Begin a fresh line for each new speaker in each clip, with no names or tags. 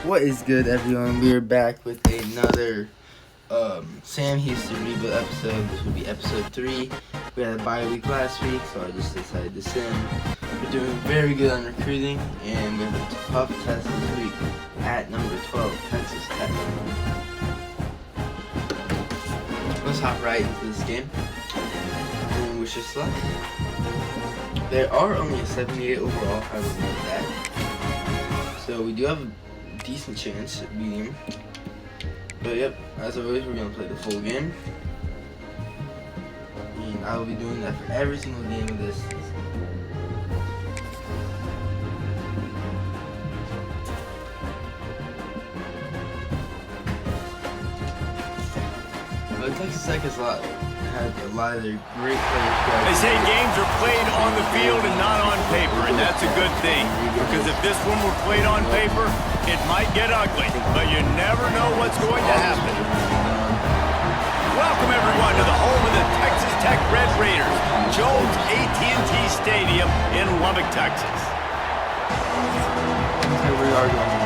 What is good, everyone? We are back with another Sam Houston Rebuild episode. This will be episode 3. We had a bye week last week, so I just decided to send. We're doing very good on recruiting, and we have a tough test this week at number 12, Texas Tech. Let's hop right into this game and wish us luck. There are only a 78 overall, I will note that. So we do have a decent chance at beating him. But yep, as always, we're going to play the full game. And I will be doing that for every single game of this season. But Texas Tech has had a lot of their great players.
They say games are played on the field and not on paper, and that's a good thing. Because if this one were played on paper, it might get ugly, but you never know what's going to happen. Welcome, everyone, to the home of the Texas Tech Red Raiders, Jones AT&T Stadium in Lubbock, Texas.
We are going to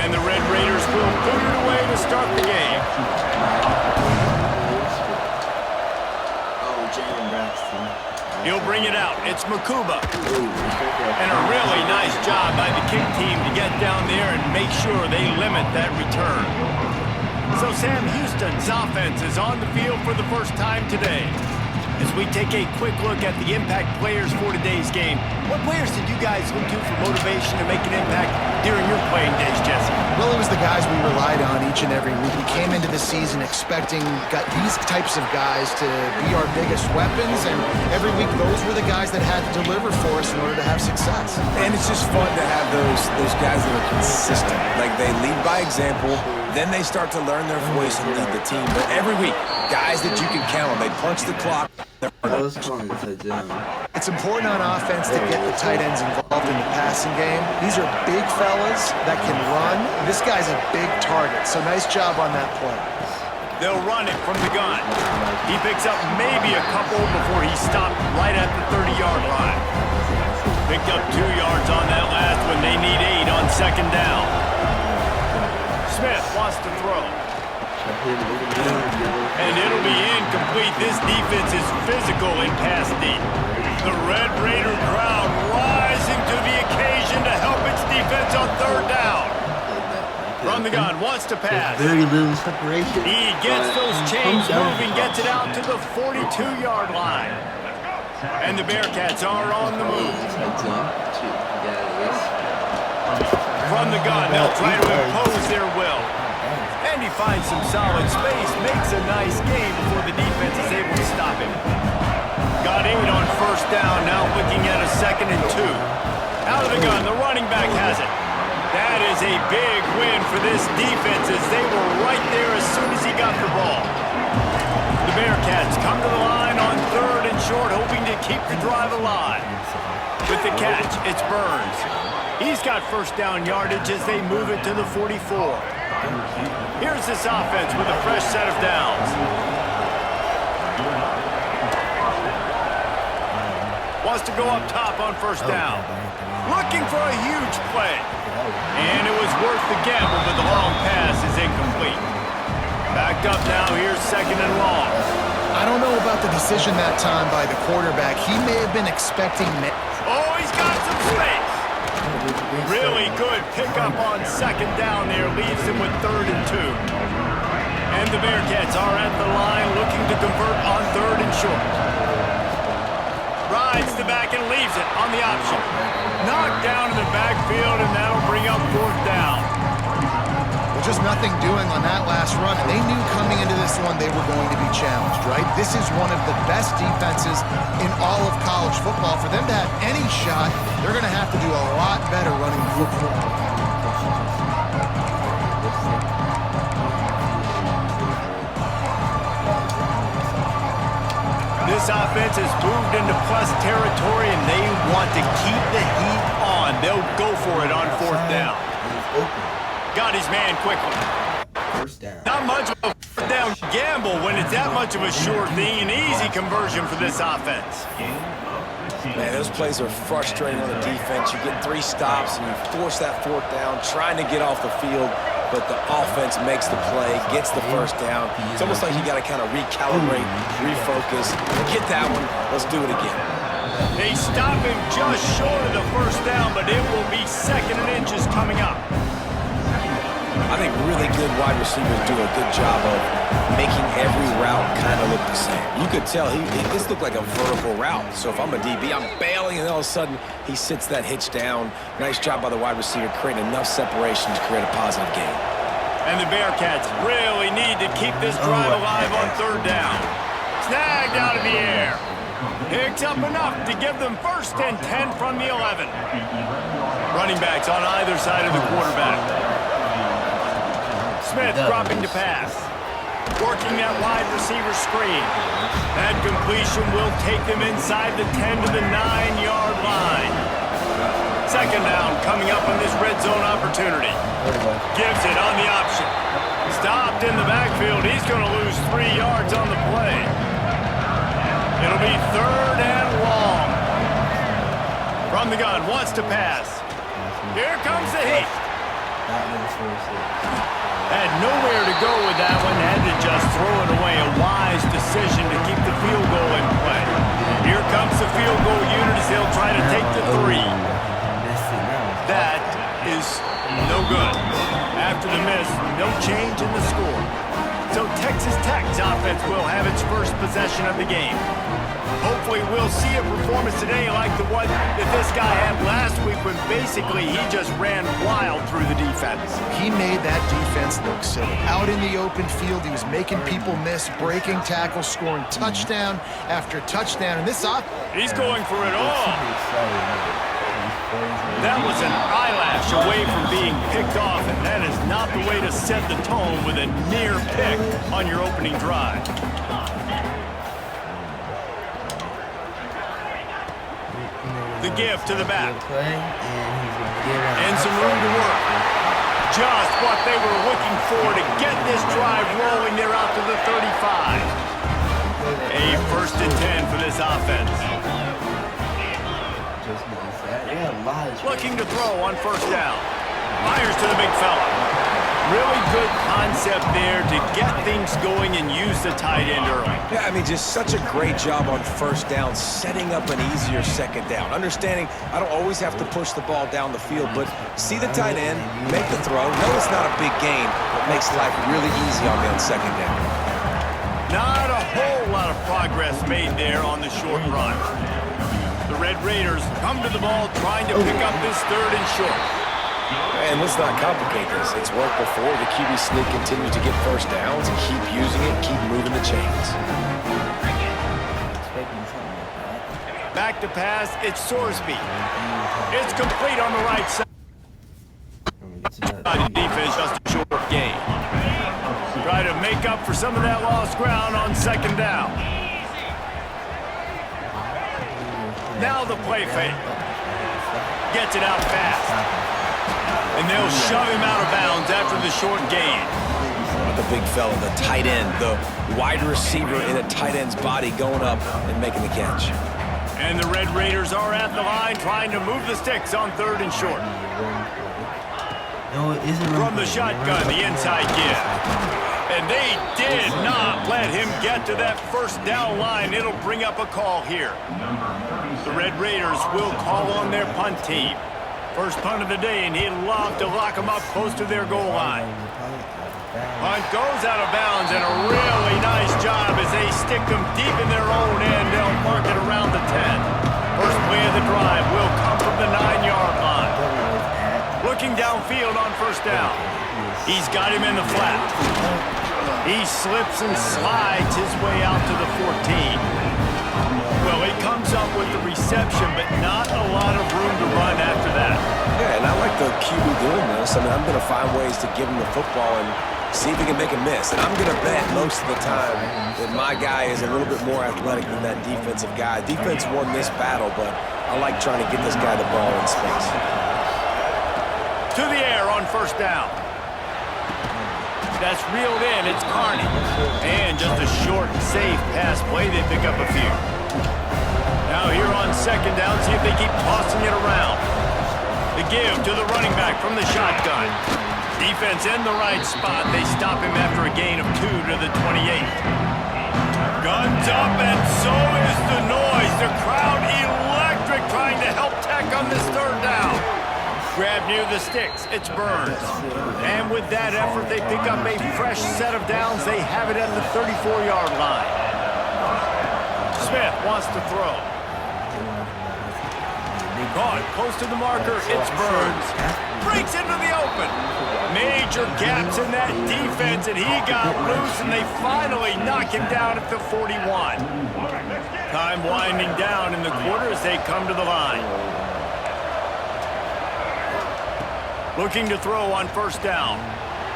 And the Red Raiders will boot it away to start the game.
Oh, Jalen Braxton.
He'll bring it out. It's Makuba. And a really nice job by the kick team to get down there and make sure they limit that return. So Sam Houston's offense is on the field for the first time today. As we take a quick look at the impact players for today's game, what players did you guys look to for motivation to make an impact during your playing days, Jesse?
Well, it was the guys we relied on each and every week. We came into the season expecting these types of guys to be our biggest weapons, and every week those were the guys that had to deliver for us in order to have success.
And it's just fun to have those guys that are consistent. Like, they lead by example, then they start to learn their voice and lead the team. But every week, guys that you can count on, they punch the clock.
It's important on offense to get the tight ends involved in the passing game. These are big fellas that can run. This guy's a big target, so nice job on that play.
They'll run it from the gun. He picks up maybe a couple before he stopped right at the 30-yard line. Picked up 2 yards on that last one. They need 8 on second down. Smith wants to throw. And it'll be incomplete. This defense is physical in pass deep. The Red Raider crowd rising to the occasion to help its defense on third down. From the gun, wants to pass.
Very little separation.
He gets those chains moving, gets it out to the 42-yard line. And the Bearcats are on the move. From the gun, they'll try to impose their will. And he finds some solid space, makes a nice game before the defense is able to stop him. Got 8 on first down, now looking at a 2nd and 2. Out of the gun, the running back has it. That is a big win for this defense as they were right there as soon as he got the ball. The Bearcats come to the line on 3rd and short, hoping to keep the drive alive. With the catch, it's Burns. He's got first down yardage as they move it to the 44. Here's this offense with a fresh set of downs. Wants to go up top on first down. Looking for a huge play. And it was worth the gamble, but the long pass is incomplete. Backed up now, here's 2nd and long.
I don't know about the decision that time by the quarterback. He may have been expecting...
Oh, he's got some space. Really good pickup on 2nd down there, leaves him with 3rd and 2. And the Bearcats are at the line looking to convert on 3rd and short. Rides the back and leaves it on the option. Knocked down in the backfield, and that'll bring up 4th down.
Well, just nothing doing on that last run, and they knew coming into this one they were going to be challenged, right? This is one of the best defenses in all of college football. For them to have any shot, they're going to have to do a lot better running the football.
This offense has moved into plus territory, and they want to keep the heat on. They'll go for it on 4th down. Got his man quickly.
First down.
Not much of a first down gamble when it's that much of a sure thing. An easy conversion for this offense.
Man, those plays are frustrating on the defense. You get 3 stops and you force that 4th down, trying to get off the field, but the offense makes the play, gets the 1st down. It's almost like you got to kind of recalibrate, refocus. Get that one. Let's do it again.
They stop him just short of the 1st down, but it will be 2nd and inches coming up.
I think really good wide receivers do a good job of making every route kind of look the same. You could tell this looked like a vertical route. So if I'm a DB, I'm bailing, and all of a sudden he sits that hitch down. Nice job by the wide receiver, creating enough separation to create a positive gain.
And the Bearcats really need to keep this drive alive on 3rd down. Snagged out of the air. Picked up enough to give them 1st and 10 from the 11. Running backs on either side of the quarterback. Smith dropping to pass. Working that wide receiver screen. That completion will take them inside the 10 to the 9-yard line. 2nd down coming up on this red zone opportunity. Gives it on the option. Stopped in the backfield. He's going to lose 3 yards on the play. It'll be 3rd and long. From the gun, wants to pass. Here comes the heat. Had nowhere to go with that one. Had to just throw it away. A wise decision to keep the field goal in play. Here comes the field goal unit as they'll try to take the 3. That is no good. After the miss, no change in the score. So Texas Tech's offense will have its first possession of the game. Hopefully we'll see a performance today like the one that this guy had last week when basically he just ran wild through the defense.
He made that defense look silly. Out in the open field, he was making people miss, breaking tackles, scoring touchdown after touchdown. And this
he's going for it all. That was an eyelash away from being picked off, and that is not the way to set the tone with a near pick on your opening drive. The give to the back. And some room to work. Just what they were looking for to get this drive rolling. They're out to the 35. A 1st and 10 for this offense. Looking to throw on 1st down. Fires to the big fella. Really good concept there to get things going and use the tight end early.
Yeah, I mean, just such a great job on 1st down, setting up an easier 2nd down. Understanding I don't always have to push the ball down the field, but see the tight end, make the throw. No, it's not a big gain, but makes life really easy on me on 2nd down.
Not a whole lot of progress made there on the short run. The Red Raiders come to the ball trying to pick up this 3rd and short.
And let's not complicate this. It's worked before. The QB sneak continues to get 1st downs and keep using it, keep moving the chains.
Back to pass, it's Sorsby. It's complete on the right side. Defense just a short gain. Try to make up for some of that lost ground on 2nd down. Now the play fake. Gets it out fast. And they'll shove him out of bounds after the short gain.
The big fella, the tight end, the wide receiver in a tight end's body going up and making the catch.
And the Red Raiders are at the line trying to move the sticks on 3rd and short. From the shotgun, the inside give. And they did not let him get to that 1st down line. It'll bring up a call here. The Red Raiders will call on their punt team. First punt of the day, and he'd love to lock them up close to their goal line. Punt goes out of bounds, and a really nice job as they stick them deep in their own end. They'll mark it around the 10. First play of the drive will come from the 9-yard line. Looking downfield on 1st down. He's got him in the flat. He slips and slides his way out to the 14. Well, he comes up with the reception, but not a lot of room to run after that.
Yeah, and I like the QB doing this. I mean, I'm going to find ways to give him the football and see if he can make a miss. And I'm going to bet most of the time that my guy is a little bit more athletic than that defensive guy. Defense won this battle, but I like trying to get this guy the ball in space.
To the air on 1st down. That's reeled in. It's Carney. And just a short, safe pass play. They pick up a few. Now here on second down, see if they keep tossing it around. The give to the running back from the shotgun. Defense in the right spot. They stop him after a gain of 2 to the 28. Guns up, and so is the noise. The crowd electric, trying to help Tech on this third down. Grab near the sticks. It's Burns. And with that effort, they pick up a fresh set of downs. They have it at the 34-yard line. Smith wants to throw. Caught close to the marker. It's Burns. Breaks into the open. Major gaps in that defense, and he got loose, and they finally knock him down at the 41. Time winding down in the quarter as they come to the line. Looking to throw on first down.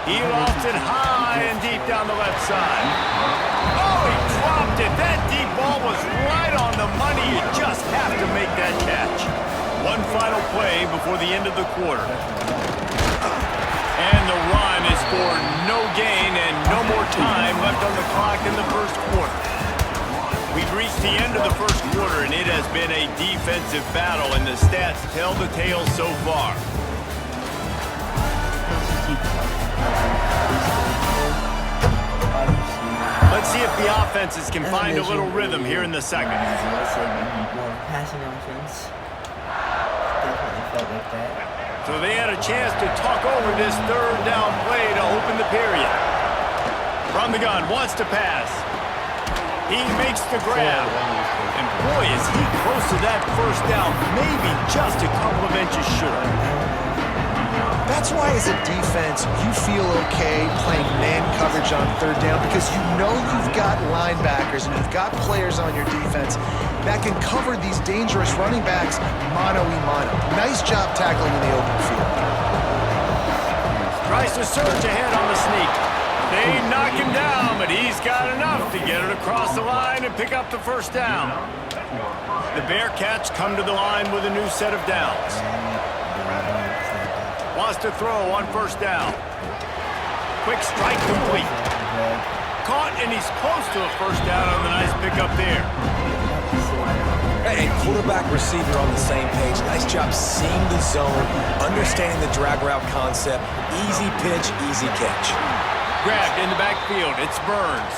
He lost it high and deep down the left side. Oh, he dropped it. That deep ball was right on the money. You just have to make that catch. One final play before the end of the quarter. And the run is for no gain and no more time left on the clock in the first quarter. We've reached the end of the first quarter, and it has been a defensive battle, and the stats tell the tale so far. Let's see if the offenses can find a little rhythm here in the second.
Passing offense. Definitely felt like that.
So they had a chance to talk over this third down play to open the period. From the gun, wants to pass. He makes the grab. And boy, is he close to that first down. Maybe just a couple of inches short.
That's why as a defense, you feel okay playing man coverage on third down because you know you've got linebackers and you've got players on your defense that can cover these dangerous running backs mano-a-mano. Nice job tackling in the open field.
Tries to surge ahead on the sneak. They knock him down, but he's got enough to get it across the line and pick up the first down. The Bearcats come to the line with a new set of downs. Wants to throw on first down. Quick strike complete. Caught, and he's close to a first down on the nice pickup there.
Hey, quarterback, receiver on the same page. Nice job seeing the zone, understanding the drag route concept. Easy pitch, easy catch.
Grabbed in the backfield. It's Burns.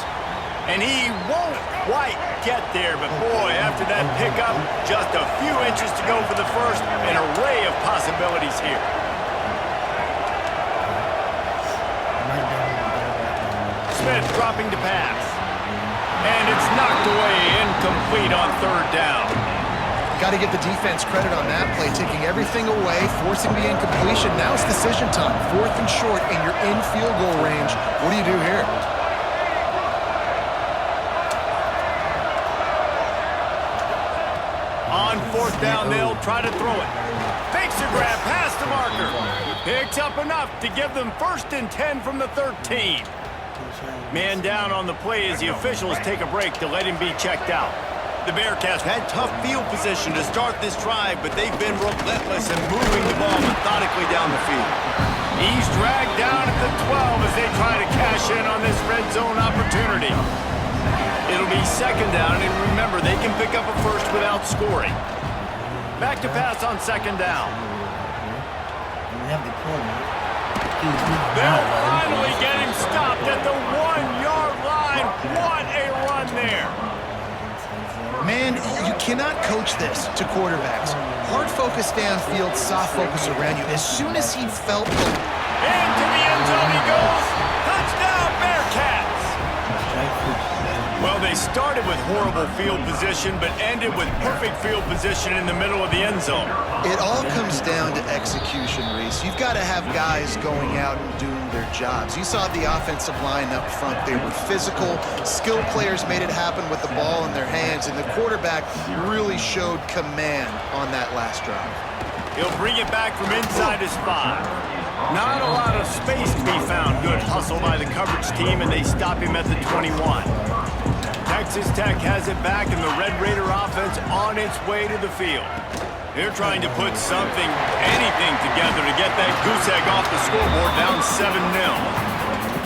And he won't quite get there, but boy, after that pickup, just a few inches to go for the first. An array of possibilities here. Smith dropping to pass. And it's knocked away, incomplete on third down.
Got to give the defense credit on that play, taking everything away, forcing the incompletion. Now it's decision time. 4th and short, and you're in field goal range. What do you do here?
On 4th down, they'll try to throw it. Fakes a grab past the marker. Picks up enough to give them 1st and 10 from the 13. Man down on the play as the officials take a break to let him be checked out. The Bearcats had tough field position to start this drive, but they've been relentless in moving the ball methodically down the field. He's dragged down at the 12 as they try to cash in on this red zone opportunity. It'll be 2nd down, and remember, they can pick up a first without scoring. Back to pass on 2nd down. They'll finally get him stopped at the 1-yard line. What a run there.
Man, you cannot coach this to quarterbacks. Hard focus downfield, soft focus around you. As soon as he felt the...
Into the end zone he goes. Touchdown, Bearcats. Well, they started with horrible field position, but ended with perfect field position in the middle of the end zone.
It all comes down to execution, Reese. You've got to have guys going out and doing their jobs. You saw the offensive line up front. They were physical. Skilled players made it happen with the ball in their hands, and the quarterback really showed command on that last drive.
He'll bring it back from inside his 5. Not a lot of space to be found. Good hustle by the coverage team, and they stop him at the 21. Texas Tech has it back, and the Red Raider offense on its way to the field. They're trying to put anything together to get that goose egg off the scoreboard, down 7-0.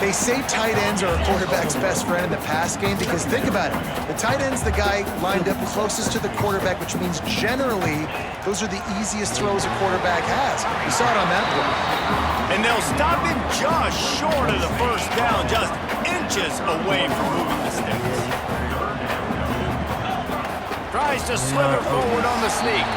They say tight ends are a quarterback's best friend in the pass game because think about it. The tight end's the guy lined up closest to the quarterback, which means generally those are the easiest throws a quarterback has. You saw it on that play.
And they'll stop him just short of the first down, just inches away from moving the sticks. Tries to slither forward on the sneak.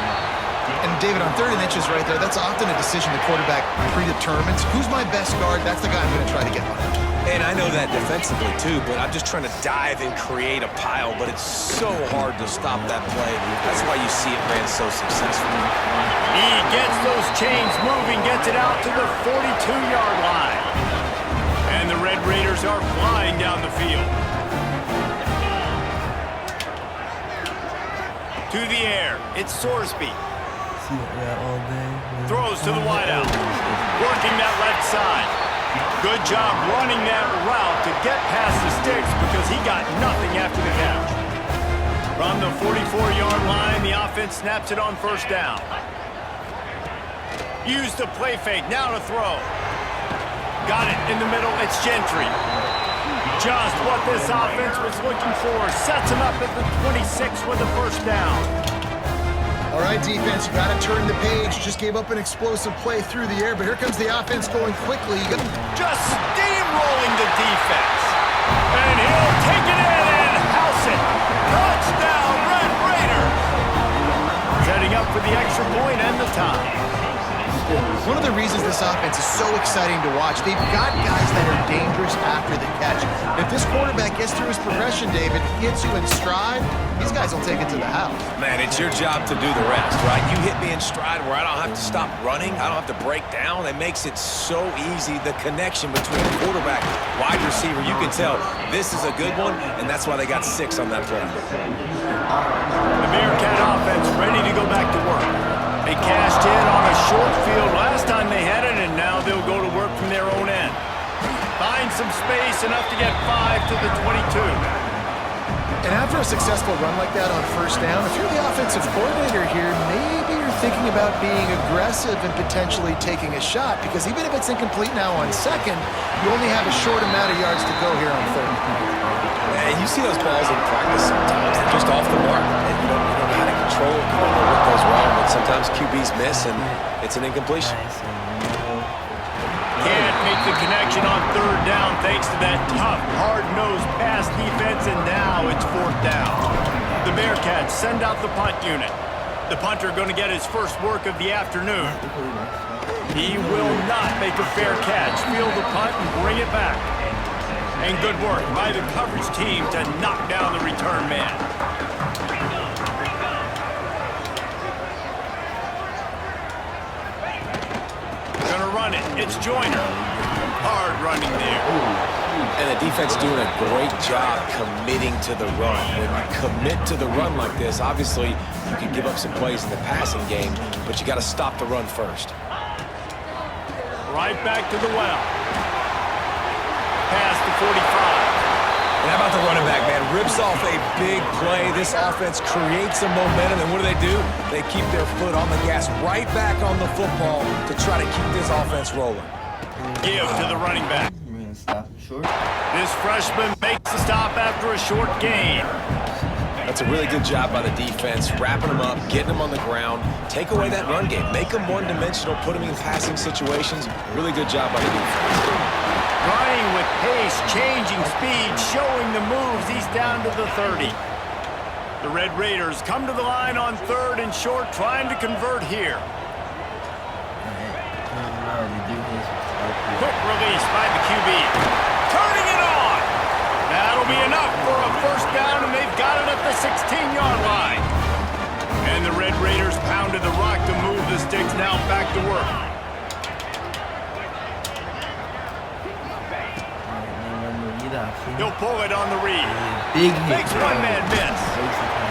And David, on 3rd and inches right there, that's often a decision the quarterback predetermines. Who's my best guard? That's the guy I'm going to try to get behind.
And I know that defensively too, but I'm just trying to dive and create a pile, but it's so hard to stop that play. That's why you see it ran so successfully.
He gets those chains moving, gets it out to the 42-yard line. And the Red Raiders are flying down the field. To the air, it's Sorsby. Throws to the wideout. Working that left side. Good job running that route to get past the sticks because he got nothing after the catch. From the 44-yard line, the offense snaps it on first down. Use the play fake, now to throw. Got it in the middle, it's Gentry. Just what this offense was looking for. Sets him up at the 26 with the first down.
All right, defense, you got to turn the page. You just gave up an explosive play through the air, but here comes the offense going quickly.
Just steamrolling the defense. And he'll take it in and house it. Touchdown, Red Raiders. Setting up for the extra point and the tie.
One of the reasons this offense is so exciting to watch, they've got guys that are dangerous after the catch. If this quarterback gets through his progression, David, gets you in stride, these guys will take it to the house.
Man, it's your job to do the rest, right? You hit me in stride where I don't have to stop running. I don't have to break down. It makes it so easy. The connection between quarterback, wide receiver, you can tell this is a good one, and that's why they got 6 on that play.
The Bearcat offense ready to go back to work. They cashed in on a short field last time they had it, and now they'll go to work from their own end. Find some space, enough to get 5 to the 22.
And after a successful run like that on first down, if you're the offensive coordinator here, maybe you're thinking about being aggressive and potentially taking a shot, because even if it's incomplete now on second, you only have a short amount of yards to go here on third.
And you see those balls in practice sometimes. They're just off the mark, and you don't know how to control it. You don't know what goes wrong, but sometimes QBs miss, and it's an incompletion.
Can't make the connection on third down thanks to that tough, hard-nosed pass defense, and now it's fourth down. The Bearcats send out the punt unit. The punter going to get his first work of the afternoon. He will not make a fair catch. Field the punt and bring it back. And good work by the coverage team to knock down the return man. Gonna run it. It's Joyner. Hard running there.
And the defense doing a great job committing to the run. When you commit to the run like this, obviously you can give up some plays in the passing game, but you got to stop the run first.
Right back to the well. Past the 45.
And how about the running back, man? Rips off a big play. This offense creates some momentum, and what do? They keep their foot on the gas, right back on the football to try to keep this offense rolling.
Give to the running back.
Stop him short.
This freshman makes the stop after a short gain.
That's a really good job by the defense, wrapping them up, getting them on the ground, take away that run game, make them one-dimensional, put them in passing situations. Really good job by the defense.
Running with pace, changing speed, showing the moves. He's down to the 30. The Red Raiders come to the line on third and short, trying to convert here. Quick release by the QB. Turning it on. That'll be enough for a first down, and they've got it at the 16-yard line. And the Red Raiders pounded the rock to move the sticks, now back to work. He'll pull it on the read.
Big hit.
Makes one man miss.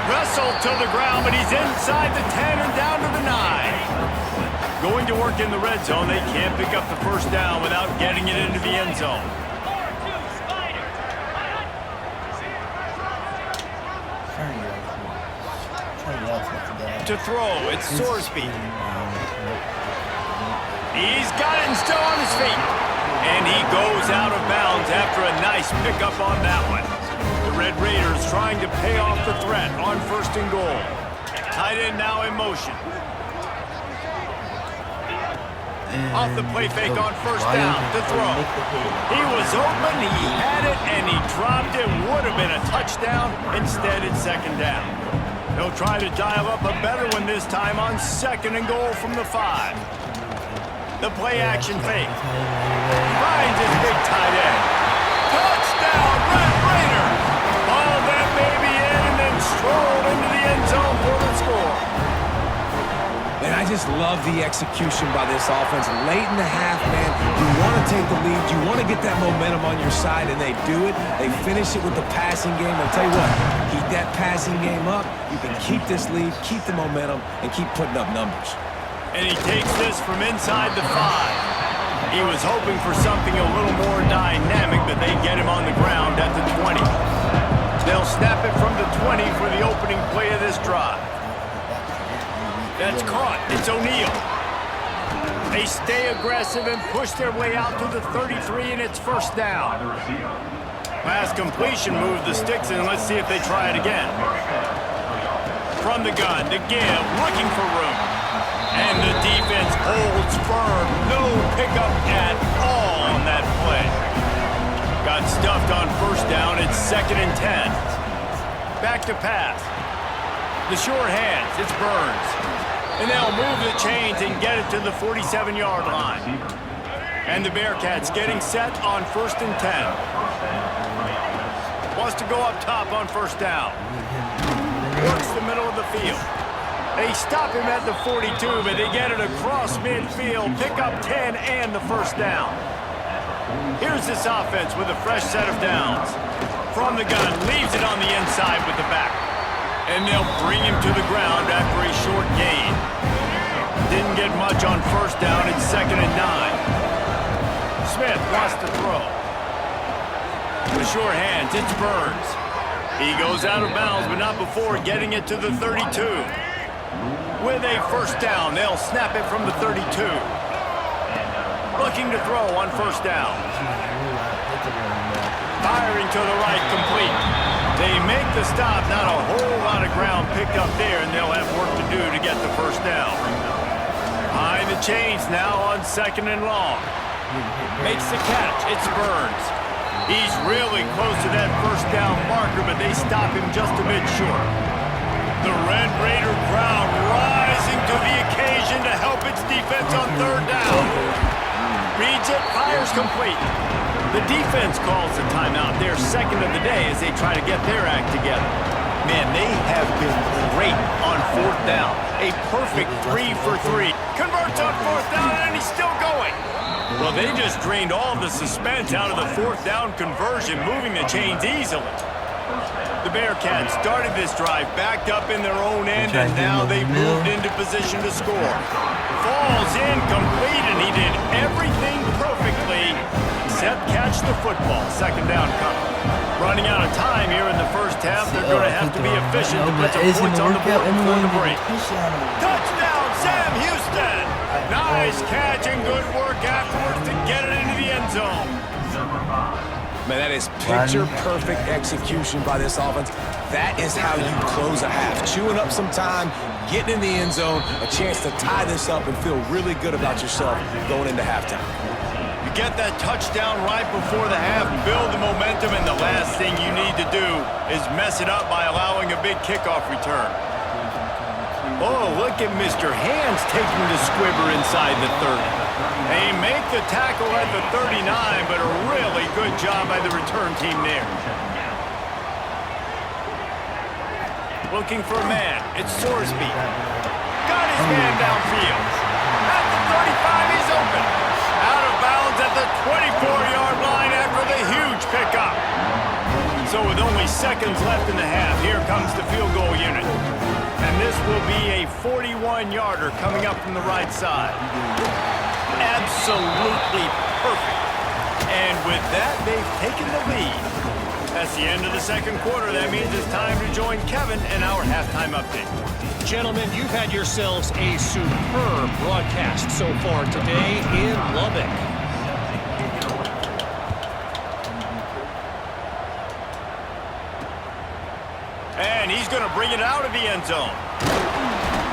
Wrestled to the ground, but he's inside the 10 and down to the 9. Going to work in the red zone, they can't pick up the first down without getting it into the end zone. To throw, it's Sorsby. He's got it and still on his feet. And he goes out of bounds after a nice pickup on that one. The Red Raiders trying to pay off the threat on 1st and goal. Tight end now in motion. Off the play fake on 1st down to throw. He was open, he had it, and he dropped it. Would have been a touchdown. Instead, it's 2nd down. They'll try to dial up a better one this time on 2nd and goal from the 5. The play action fake. Finds his big tight end. Touchdown, Red Raider! Ball that baby in and then strolled into the end zone for the score.
And I just love the execution by this offense. Late in the half, man, you want to take the lead. You want to get that momentum on your side, and they do it. They finish it with the passing game. I'll tell you what, keep that passing game up. You can keep this lead, keep the momentum, and keep putting up numbers.
And he takes this from inside the 5. He was hoping for something a little more dynamic, but they get him on the ground at the 20. They'll snap it from the 20 for the opening play of this drive. That's caught. It's O'Neal. They stay aggressive and push their way out to the 33, and it's 1st down. Pass completion moved the sticks in. Let's see if they try it again. From the gun to give, looking for room. And the defense holds firm. No pickup at all on that play. Got stuffed on 1st down. It's 2nd and 10. Back to pass. The short hands. It's Burns. And they'll move the chains and get it to the 47-yard line. And the Bearcats getting set on 1st and 10. Wants to go up top on 1st down. Works the middle of the field. They stop him at the 42, but they get it across midfield. Pick up 10 and the 1st down. Here's this offense with a fresh set of downs. From the gun, leaves it on the inside with the back. And they'll bring him to the ground after a short gain. Didn't get much on 1st down. It's 2nd and 9. Smith wants to throw. With short hands, it's Burns. He goes out of bounds, but not before getting it to the 32. With a 1st down, they'll snap it from the 32. Looking to throw on 1st down. Firing to the right, complete. They make the stop, not a whole lot of ground picked up there, and they'll have work to do to get the 1st down. Behind the chains now on 2nd and long. Makes the catch, it's Burns. He's really close to that 1st down marker, but they stop him just a bit short. The Red Raider crowd rising to the occasion to help its defense on 3rd down. Reads it, fires complete. The defense calls the timeout, their 2nd of the day, as they try to get their act together. Man, they have been great on 4th down. A perfect 3 for 3. Converts on 4th down, and he's still going. Well, they just drained all the suspense out of the 4th down conversion, moving the chains easily. The Bearcats started this drive backed up in their own end, and now they've moved into position to score. Falls in complete, and he did everything perfectly except catch the football. 2nd down coming. Running out of time here in the 1st half. They're going to have to be efficient to put some points on the board before the break. Touchdown, Sam Houston! Nice catch and good work afterwards to get it into the end zone.
Man, that is picture-perfect execution by this offense. That is how you close a half. Chewing up some time, getting in the end zone, a chance to tie this up and feel really good about yourself going into halftime.
You get that touchdown right before the half, build the momentum, and the last thing you need to do is mess it up by allowing a big kickoff return. Oh, look at Mr. Hands taking the squibber inside the 30. They make the tackle at the 39, but a really good job by the return team there. Looking for a man. It's Sorsby. Got his man downfield. At the 35, he's open. Out of bounds at the 24-yard line after the huge pickup. So with only seconds left in the half, here comes the field goal unit. And this will be a 41-yarder coming up from the right side. Absolutely perfect. And with that, they've taken the lead. That's the end of the 2nd quarter. That means it's time to join Kevin and our halftime update.
Gentlemen, you've had yourselves a superb broadcast so far today in Lubbock.
he's going to bring it out of the end zone.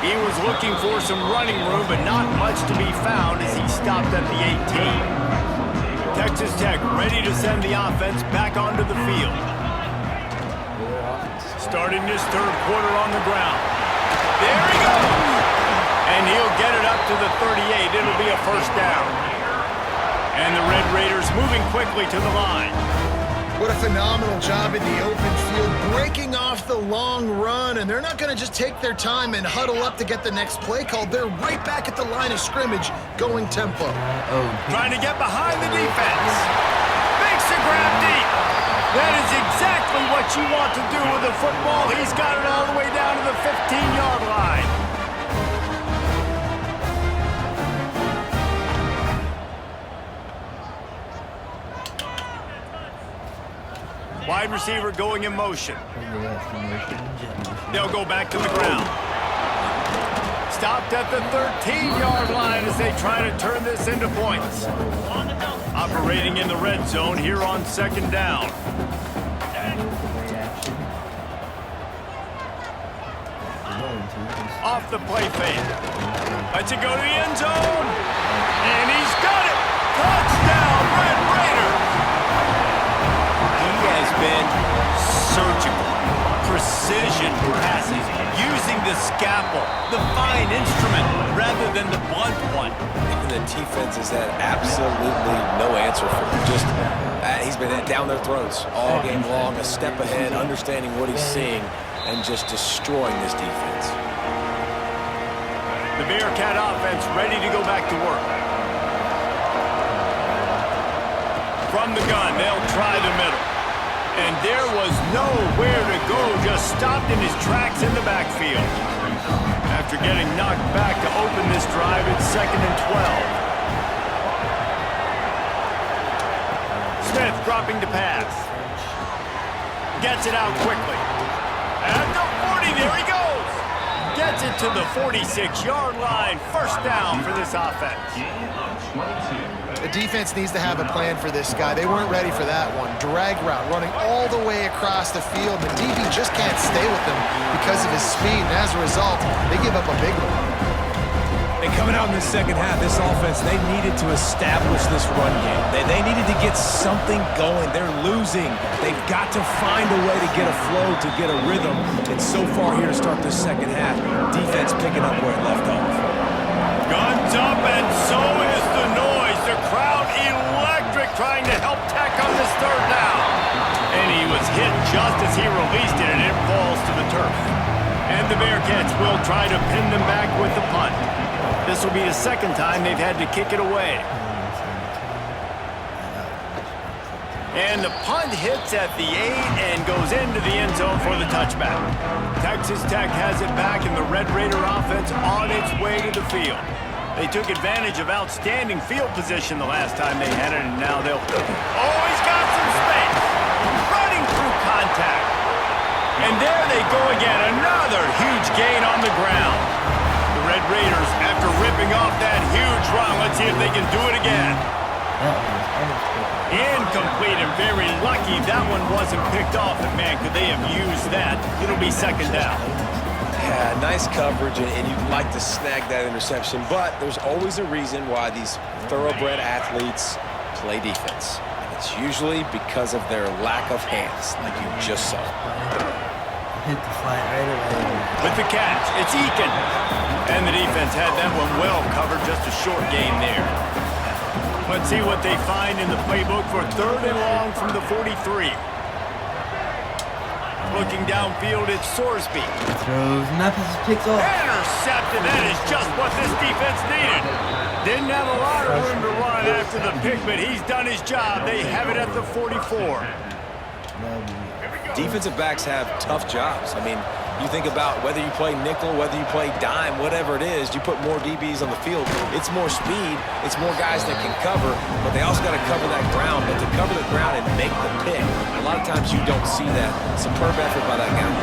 He was looking for some running room, but not much to be found as he stopped at the 18. Texas Tech ready to send the offense back onto the field. Starting this third quarter on the ground. There he goes! And he'll get it up to the 38. It'll be a first down. And the Red Raiders moving quickly to the line.
What a phenomenal job in the open field, breaking off the long run, and they're not going to just take their time and huddle up to get the next play called. They're right back at the line of scrimmage, going tempo.
Trying to get behind the defense. Makes a grab deep. That is exactly what you want to do with a football. He's got it all the way down to the 15-yard line. Wide receiver going in motion. They'll go back to the ground. Stopped at the 13-yard line as they try to turn this into points. Operating in the red zone here on second down. Off the play fake. Lets it go to the end zone. And he's got it. Touchdown, Red Raiders. He has been surgical. Precision passes, using the scalpel, the fine instrument, rather than the blunt one.
The defense has had absolutely no answer for him. Just, he's been down their throats all game long, a step ahead, understanding what he's seeing, and just destroying this defense.
The Bearcat offense ready to go back to work. From the gun, they'll try the middle. And there was nowhere to go, just stopped in his tracks in the backfield. After getting knocked back to open this drive, it's 2nd and 12. Smith dropping to pass. Gets it out quickly. At the 40, there he goes. Gets it to the 46-yard line. First down for this offense.
The defense needs to have a plan for this guy. They weren't ready for that one. Drag route, running all the way across the field. The DB just can't stay with him because of his speed, and as a result, they give up a big one.
And coming out in the second half, this offense, they needed to establish this run game. They needed to get something going. They're losing. They've got to find a way to get a flow, to get a rhythm. And so far here to start the second half, defense picking up where it left off.
Guns up, and so is the noise. The crowd electric, trying to help Tech on this third down. And he was hit just as he released it, and it falls to the turf. And the Bearcats will try to pin them back with the punt. This will be the second time they've had to kick it away. And the punt hits at the 8 and goes into the end zone for the touchback. Texas Tech has it back, and the Red Raider offense on its way to the field. They took advantage of outstanding field position the last time they had it, and now they'll... Oh, he's got some space! Running through contact. And there they go again, another huge gain on the ground. The Red Raiders, after ripping off that huge run, let's see if they can do it again. Incomplete, and very lucky that one wasn't picked off. And man, could they have used that? It'll be second down.
Yeah, nice coverage, and you'd like to snag that interception, but there's always a reason why these thoroughbred athletes play defense. And it's usually because of their lack of hands, like you just saw.
Hit the flat right away.
With the catch, it's Eakin. And the defense had that one well covered, just a short gain there. Let's see what they find in the playbook for third and long from the 43. Looking downfield, it's Sorsby.
Throws, Memphis picks off.
Intercepted. That is just what this defense needed. Didn't have a lot of room to run after the pick, but he's done his job. They have it at the 44.
Defensive backs have tough jobs. I mean, you think about whether you play nickel, whether you play dime, whatever it is, you put more DBs on the field. It's more speed, it's more guys that can cover, but they also got to cover that ground. But to cover the ground and make the pick, a lot of times you don't see that. Superb effort by that guy.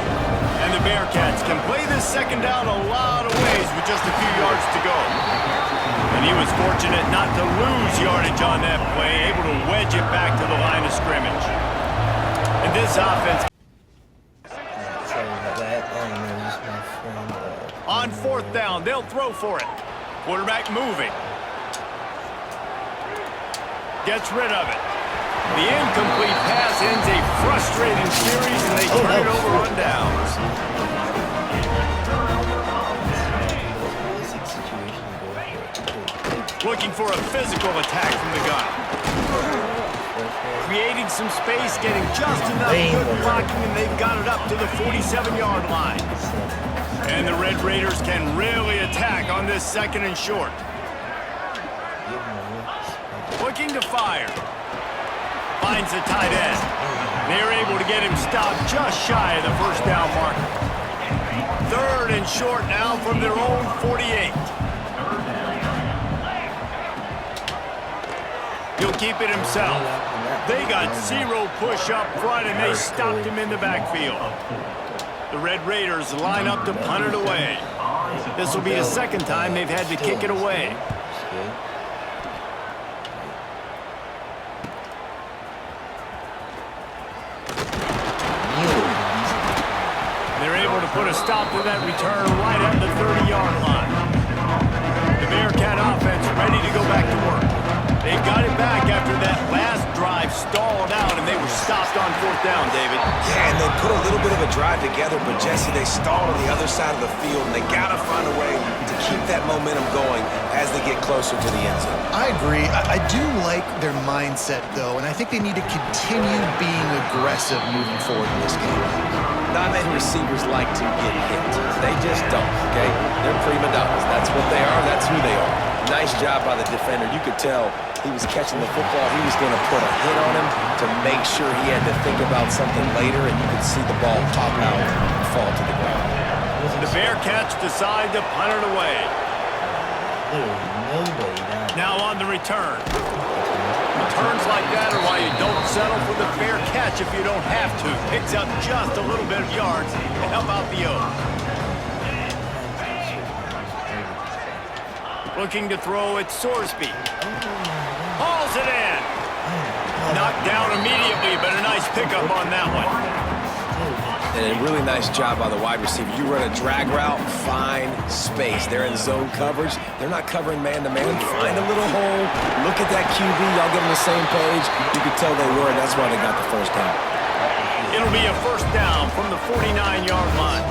And the Bearcats can play this second down a lot of ways with just a few yards to go. And he was fortunate not to lose yardage on that play, able to wedge it back to the line of scrimmage. And this offense...
Sorry about that.
On 4th down, they'll throw for it. Quarterback moving. Gets rid of it. The incomplete pass ends a frustrating series, and they turn it over on downs. Looking for a physical attack from the gun. Creating some space, getting just enough good blocking, and they've got it up to the 47-yard line. And the Red Raiders can really attack on this 2nd and short. Looking to fire. Finds the tight end. They're able to get him stopped just shy of the 1st down marker. 3rd and short now from their own 48. He'll keep it himself. They got 0 push up front, and they stopped him in the backfield. The Red Raiders line up to punt it away. This will be the 2nd time they've had to kick it away. They're able to put a stop to that return right at the 30-yard line. The Bearcat offense ready to go back to work. They got it back after that last drive stalled out, and they were stopped on 4th down, David.
Yeah, and they put a little bit of a drive together, but Jesse, they stalled on the other side of the field, and they got to find a way to keep that momentum going as they get closer to the end zone.
I agree. I do like their mindset, though, and I think they need to continue being aggressive moving forward in this game.
Not many receivers like to get hit. They just don't, okay? They're prima donnas. That's what they are. That's who they are. Nice job by the defender. You could tell he was catching the football. He was going to put a hit on him to make sure he had to think about something later, and you could see the ball pop out and fall to the ground.
The Bearcats decide to punt it away. Now on the return. Returns like that are why you don't settle for the fair catch if you don't have to. Picks up just a little bit of yards to help out the O's. Looking to throw at Sorsby. Hauls it in. Knocked down immediately, but a nice pickup on that one.
And a really nice job by the wide receiver. You run a drag route, find space. They're in zone coverage. They're not covering man-to-man. Find a little hole. Look at that QB. Y'all get on the same page. You could tell they were, and that's why they got the 1st down.
It'll be a 1st down from the 49-yard line.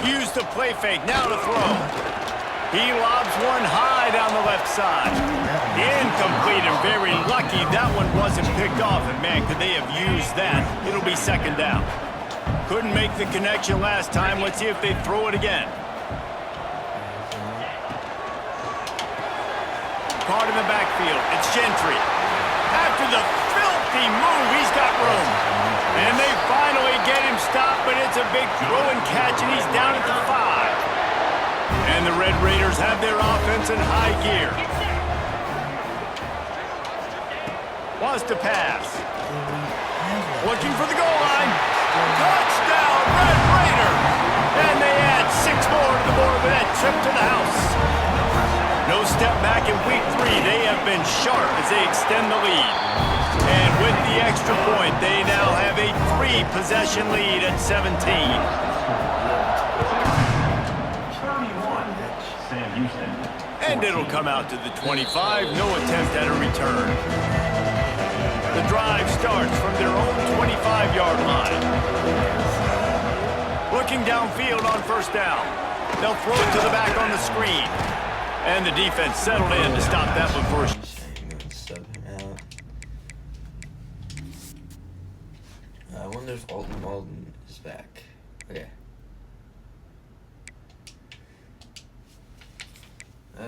Use the play fake. Now to throw. He lobs one high down the left side. Incomplete, and very lucky that one wasn't picked off. And man, could they have used that? It'll be 2nd down. Couldn't make the connection last time. Let's see if they throw it again. Caught in the backfield. It's Gentry. After the filthy move, he's got room. And they finally get him stopped, but it's a big throw and catch, and he's down at the 5. And the Red Raiders have their offense in high gear. Wants to pass. Looking for the goal line. Touchdown, Red Raiders! And they add 6 more to the board with that trip to the house. No step back in week 3. They have been sharp as they extend the lead. And with the extra point, they now have a 3-possession lead at 17. And it'll come out to the 25. No attempt at a return. The drive starts from their own 25-yard line. Looking downfield on 1st down. They'll throw it to the back on the screen. And the defense settled in to stop that one first.
I wonder if Alton Walden is back. Okay.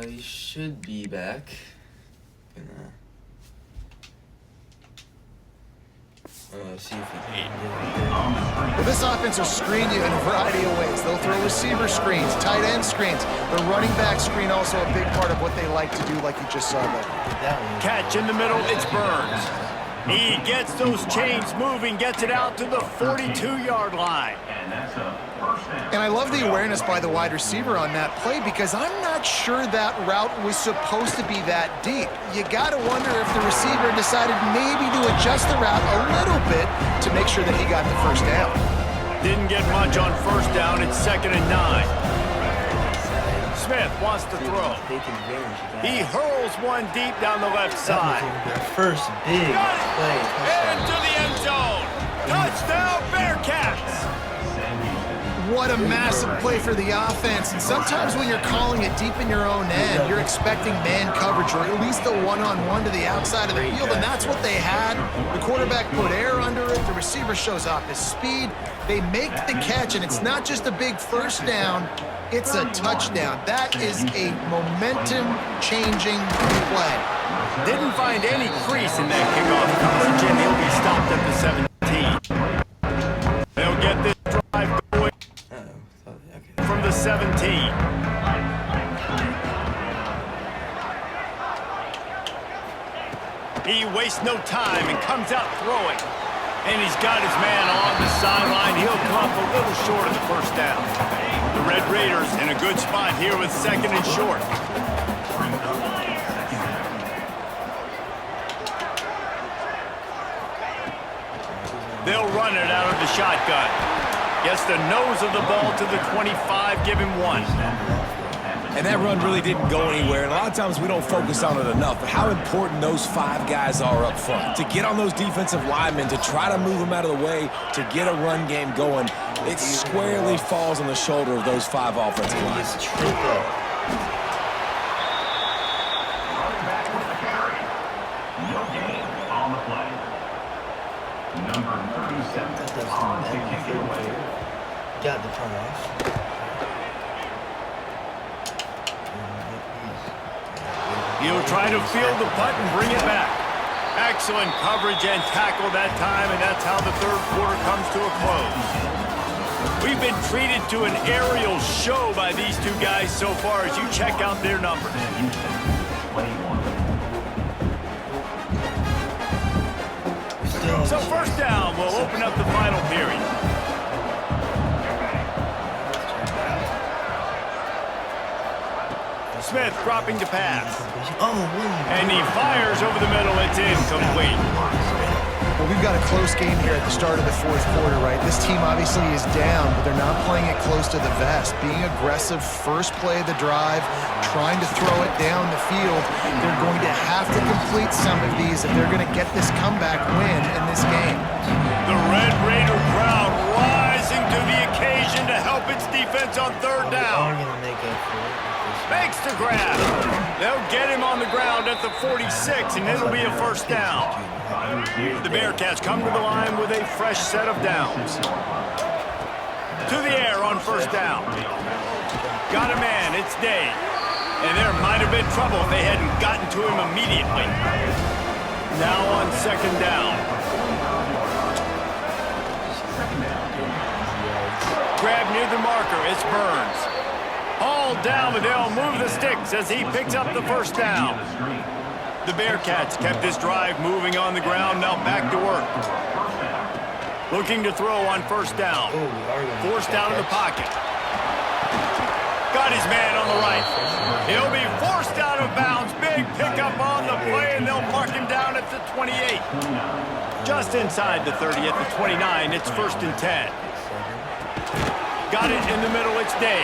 He should be back. See if he can.
Well, this offense will screen you in a variety of ways. They'll throw receiver screens, tight end screens. The running back screen also a big part of what they like to do, like you just saw there.
Catch in the middle, it's Burns. He gets those chains moving, gets it out to the 42-yard line.
And I love the awareness by the wide receiver on that play because I'm not sure that route was supposed to be that deep. You got to wonder if the receiver decided maybe to adjust the route a little bit to make sure that he got the 1st down.
Didn't get much on first down. It's 2nd and 9. Smith wants to throw. He hurls one deep down the left side.
Their first big play.
Into the end zone. Touchdown, Bearcats.
What a massive play for the offense. And sometimes when you're calling it deep in your own end, you're expecting man coverage or at least a one-on-one to the outside of the field, and that's what they had. The quarterback put air under it. The receiver shows off his speed. They make the catch, and it's not just a big first down. It's a touchdown. That is a momentum-changing play.
Didn't find any crease in that kickoff coverage, and he'll be stopped at the 17. They'll get this drive going from the 17. He wastes no time and comes out throwing. And he's got his man on the sideline. He'll come up a little short of the first down. The Red Raiders in a good spot here with 2nd and short. They'll run it out of the shotgun. Gets the nose of the ball to the 25, give him 1.
And that run really didn't go anywhere. And a lot of times we don't focus on it enough, but how important those 5 guys are up front. To get on those defensive linemen, to try to move them out of the way, to get a run game going, it squarely falls on the shoulder of those 5 offensive linemen.
Got the punt off.
He'll try to field the punt and bring it back. Excellent coverage and tackle that time, and that's how the 3rd quarter comes to a close. We've been treated to an aerial show by these 2 guys so far as you check out their numbers. So first down will open up the final period. Smith dropping to pass. And he fires over the middle. It's incomplete.
Well, we've got a close game here at the start of the 4th quarter, right? This team obviously is down, but they're not playing it close to the vest. Being aggressive, first play of the drive, trying to throw it down the field. They're going to have to complete some of these if they're going to get this comeback win in this game.
The Red Raider crowd rising to the occasion to help its defense on 3rd down. Makes the grab. They'll get him on the ground at the 46, and it'll be a first down. The Bearcats come to the line with a fresh set of downs. To the air on first down. Got a man, it's Day. And there might have been trouble if they hadn't gotten to him immediately. Now on 2nd down. Grab near the marker, it's Burns. Hauled down, but they'll move the sticks as he picks up the first down. The Bearcats kept this drive moving on the ground, now back to work. Looking to throw on first down. Forced out of the pocket. Got his man on the right. He'll be forced out of bounds. Big pickup on the play, and they'll mark him down at the 28. Just inside the 30 at the 29, it's 1st and 10. Got it in the middle, it's Day.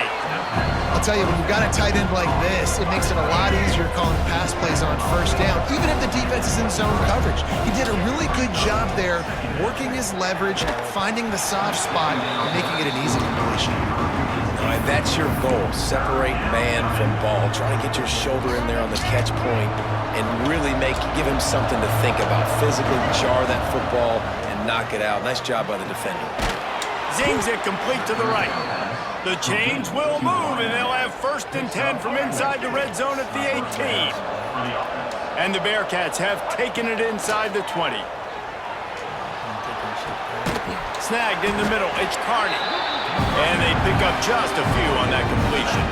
I'll tell you, when you've got a tight end like this, it makes it a lot easier calling pass plays on first down, even if the defense is in zone coverage. He did a really good job there, working his leverage, finding the soft spot, and making it an easy completion.
All right, that's your goal. Separate man from ball. Try to get your shoulder in there on the catch point and really give him something to think about. Physically jar that football and knock it out. Nice job by the defender.
Zings it complete to the right. The chains will move, and they'll have 1st and 10 from inside the red zone at the 18. And the Bearcats have taken it inside the 20. Snagged in the middle, it's Carney. And they pick up just a few on that completion.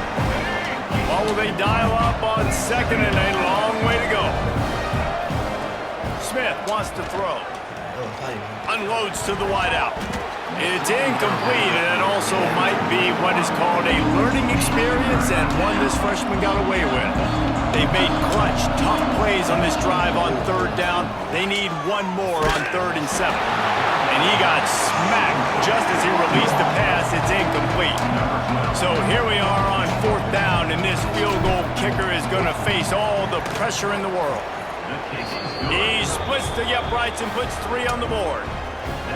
What will they dial up on 2nd and a long way to go? Smith wants to throw. Unloads to the wideout. It's incomplete, and it also might be what is called a learning experience and one this freshman got away with. They made clutch, tough plays on this drive on 3rd down. They need one more on 3rd and 7. and he got smacked just as he released the pass. It's incomplete. So here we are on 4th down, and this field goal kicker is going to face all the pressure in the world. He splits the uprights and puts 3 on the board.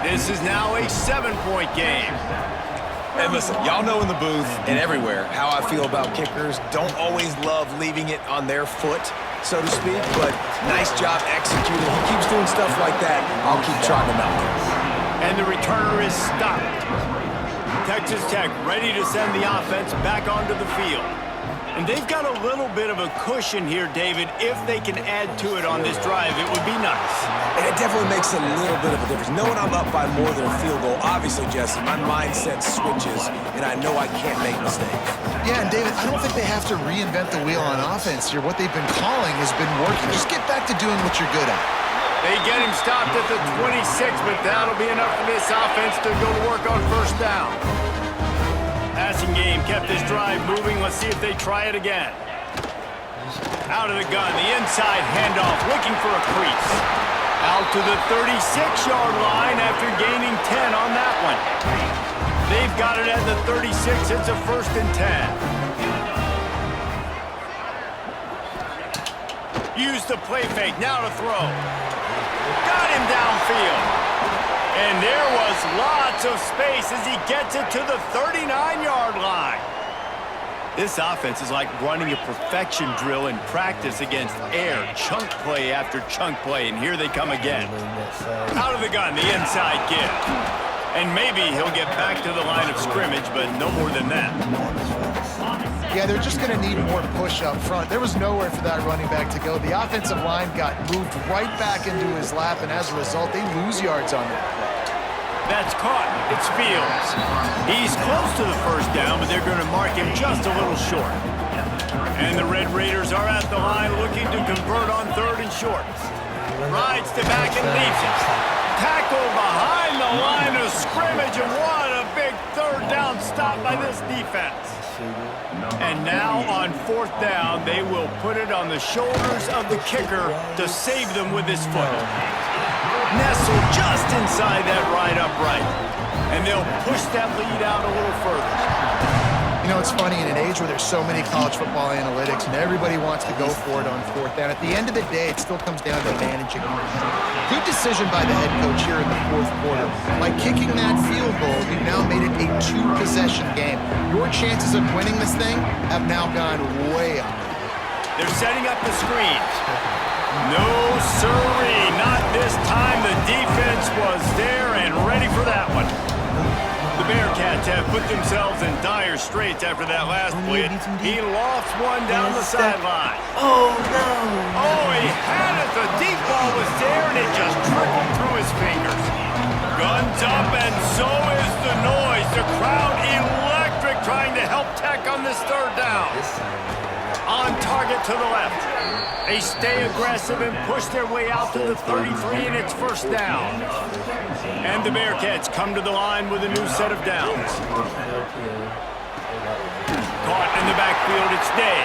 This is now a 7-point game.
And listen, y'all know in the booth and everywhere how I feel about kickers. Don't always love leaving it on their foot, so to speak, but nice job executing. He keeps doing stuff like that. I'll keep trotting him out there.
And the returner is stopped. Texas Tech ready to send the offense back onto the field. And they've got a little bit of a cushion here, David. If they can add to it on this drive, it would be nice.
And it definitely makes a little bit of a difference. Knowing I'm up by more than a field goal, obviously, Jesse, my mindset switches, and I know I can't make mistakes.
Yeah, and David, I don't think they have to reinvent the wheel on offense here. What they've been calling has been working. Just get back to doing what you're good at.
They get him stopped at the 26, but that'll be enough for this offense to go to work on 1st down. Passing game kept this drive moving. Let's see if they try it again. Out of the gun, the inside handoff, looking for a crease. Out to the 36-yard line after gaining 10 on that one. They've got it at the 36. It's a 1st and 10. Use the play fake, now to throw. Got him downfield. And there was lots of space as he gets it to the 39-yard line. This offense is like running a perfection drill in practice against air. Chunk play after chunk play, and here they come again. Out of the gun, the inside give. And maybe he'll get back to the line of scrimmage, but no more than that.
Yeah, they're just going to need more push up front. There was nowhere for that running back to go. The offensive line got moved right back into his lap, and as a result, they lose yards on that play.
That's caught. It's Fields. He's close to the 1st down, but they're going to mark him just a little short. And the Red Raiders are at the line looking to convert on 3rd and short. Rides to back and leaves it. Tackle behind the line of scrimmage, and what a big 3rd down stop by this defense. And now on 4th down, they will put it on the shoulders of the kicker to save them with his foot. Nestled just inside that right upright. And they'll push that lead out a little further.
You know, it's funny, in an age where there's so many college football analytics and everybody wants to go for it on 4th down, at the end of the day, it still comes down to managing. Good decision by the head coach here in the 4th quarter. By kicking that field goal, you've now made it a 2-possession game. Your chances of winning this thing have now gone way up.
They're setting up the screens. No, sirree, not this time. The defense was there and ready for that one. The Bearcats have put themselves in dire straits after that last blitz. He lofts one down the sideline.
Oh, no.
Oh, he had it. The deep ball was there, and it just trickled through his fingers. Guns up, and so is the noise. The crowd electric, trying to help Tech on this 3rd down. On target to the left. They stay aggressive and push their way out to the 33, and it's 1st down. And the Bearcats come to the line with a new set of downs. Caught in the backfield, it's Day.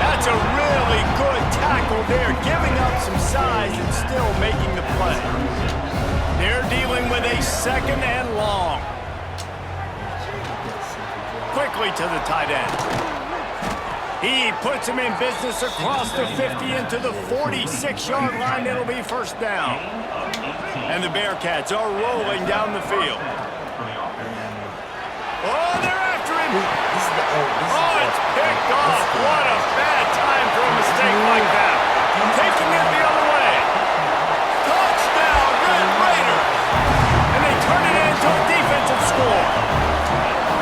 That's a really good tackle there, giving up some size and still making the play. They're dealing with a 2nd and long. Quickly to the tight end. He puts him in business across the 50 into the 46-yard line. It'll be 1st down. And the Bearcats are rolling down the field. Oh, they're after him. Oh, it's picked off. What a bad time for a mistake like that. Taking it the other way. Touchdown, Red Raiders. And they turn it into a defensive score.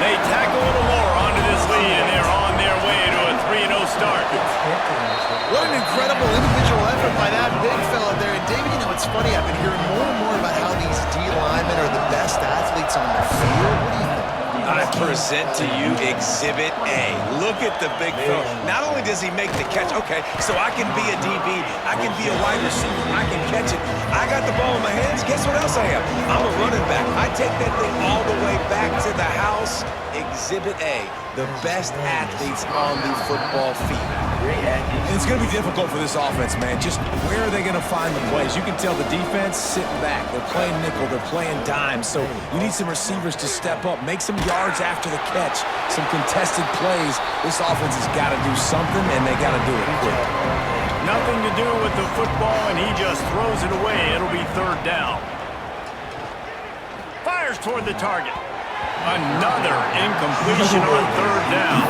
They tack a little more onto this lead, and they're on their way to a 3-0 start.
What an incredible individual effort by that big fella there. And David, you know, it's funny, I've been hearing more and more about how these D linemen are the best athletes on the field. What do you think?
I present to you Exhibit A. Look at the big throw. Not only does he make the catch, okay, so I can be a DB, I can be a wide receiver, I can catch it. I got the ball in my hands. Guess what else I am? I'm a running back. I take that thing all the way back to the house. Exhibit A, the best athletes on the football field.
And it's going to be difficult for this offense, man. Just where are they going to find the plays? You can tell the defense sitting back. They're playing nickel. They're playing dime. So you need some receivers to step up, make some yards after the catch, some contested plays. This offense has got to do something, and they got to do it quick.
Nothing to do with the football, and he just throws it away. It'll be third down. Fires toward the target. Another incompletion on third down.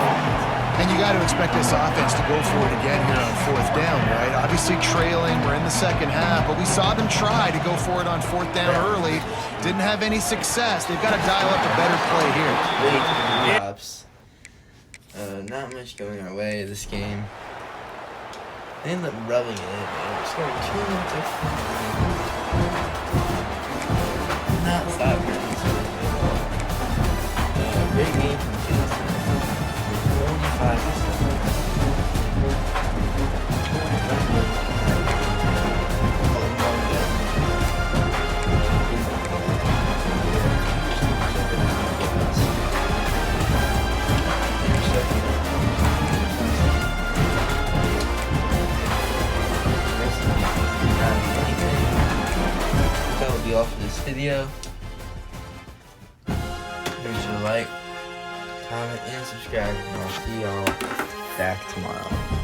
And you got to expect this offense to go for it again here on fourth down, right? Obviously trailing, we're in the second half, but we saw them try to go for it on fourth down early. Didn't have any success. They've got to dial up a better play here.
Not much going our way this game. They ended up rubbing it in, man. We're scoring 2 minutes of not soccer. Great game from Kingston. 45%. That will be all for this video. Make sure to like, comment, and subscribe, and I'll see y'all back tomorrow.